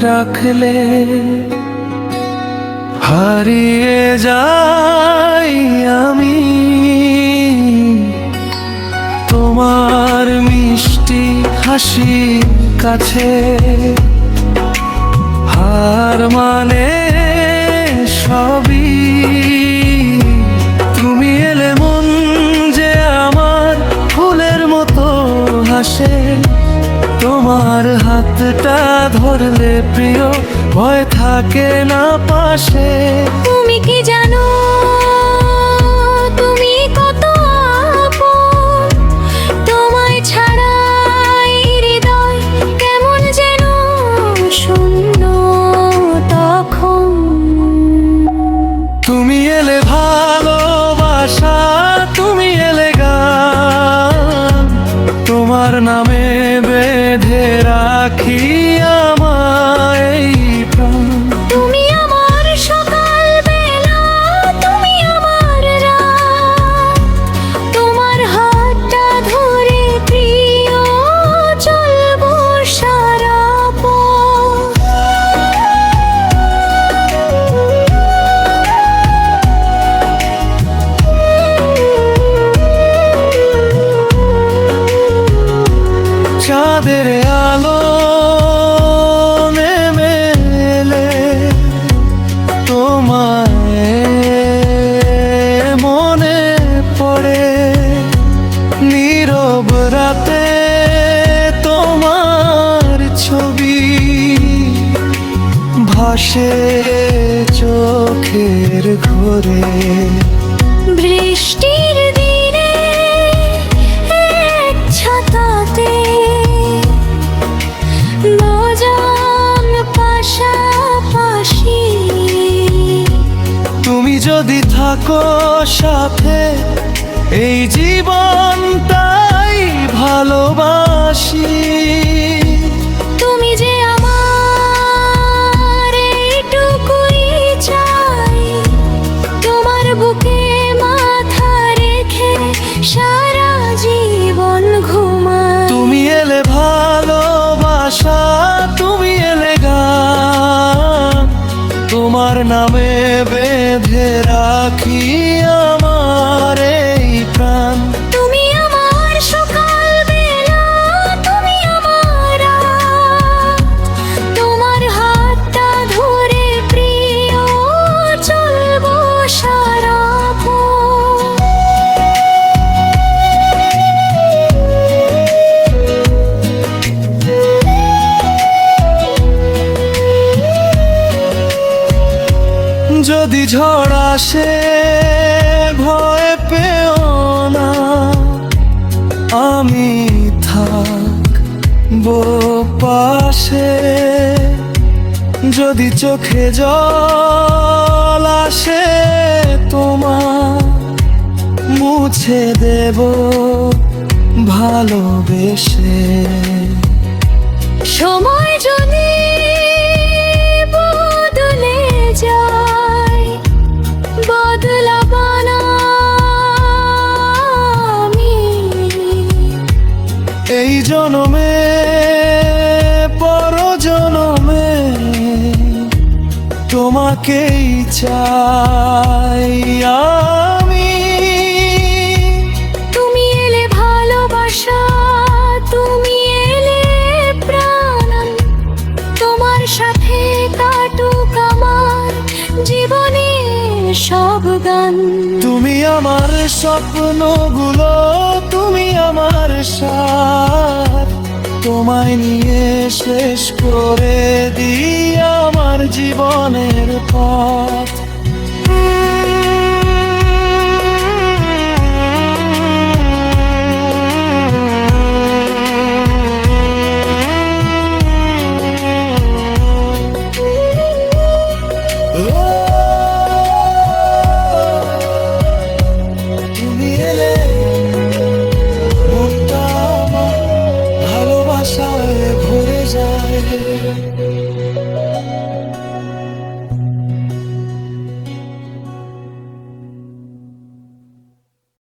রাখলে হারিয়ে যাই আমি তোমার মিষ্টি হাসি কাছে। হার মানে সবই তুমি এলে মন যে আমার ফুলের মতো হাসে। তোমার হাতটা ধরলে প্রিয় ভয় থাকে না পাশে। তুমি কি জানো তুমি কত আপন, তোমায় ছাড়া এই হৃদয় কেমন যেন শূন্য তখন। তুমি এলে ভালোবাসা, তুমি এলে গান, তোমার নামে বেঁধে রাখি আমায় এই প্রাণ। তুমি আমার সকাল বেলা, তুমি আমার রাত, তোমার হাতটা ধরে প্রিয় চলবো সারা পথ। চাঁদের আলো নেমে এলে তোমায় মনে পড়ে। নীরব রাতে তোমার ছবি ভাসে চোখের ঘোরে। বৃষ্টির দিনে এক ছাতাতে দুজন পাশাপাশি। তুমি যদি থাকো সাথে এই জীবনটাই ভালোবাসি। তুমি যে আমার এইটুকুই চাই, তোমার বুকে মাথা রেখে সারা জীবন ঘুমাই। তুমি এলে ভালোবাসা, তুমি এলে গান, তোমার নামে বেঁধে রাখি আমার এই প্রাণ। তুমি আমার সকাল বেলা, তুমি আমার রাত, তোমার হাতটা ধরে প্রিয় চলবো সারা পথ। যদি ঝড় আসে ভয় পেও না, আমি থাকবো পাশে। যদি চোখে জল আসে তোমার মুছে দেব ভালোবেসে। সময় যদি বদলে যায়, বদলাবো না আমি। এই জনমে পর জনমে তোমাকেই চাই আমি। তুমি এলে ভালোবাসা, তুমি এলে প্রাণ, তোমার সাথে কাটুক আমার জীবনের সব গান। তুমি আমার স্বপ্নগুলো, তুমি আমার সাথ, তোমায় নিয়ে শেষ করে দিই আমার জীবনের পথ। তুমি এলে মনটা আমার ভালোবাসায় ভরে যায়।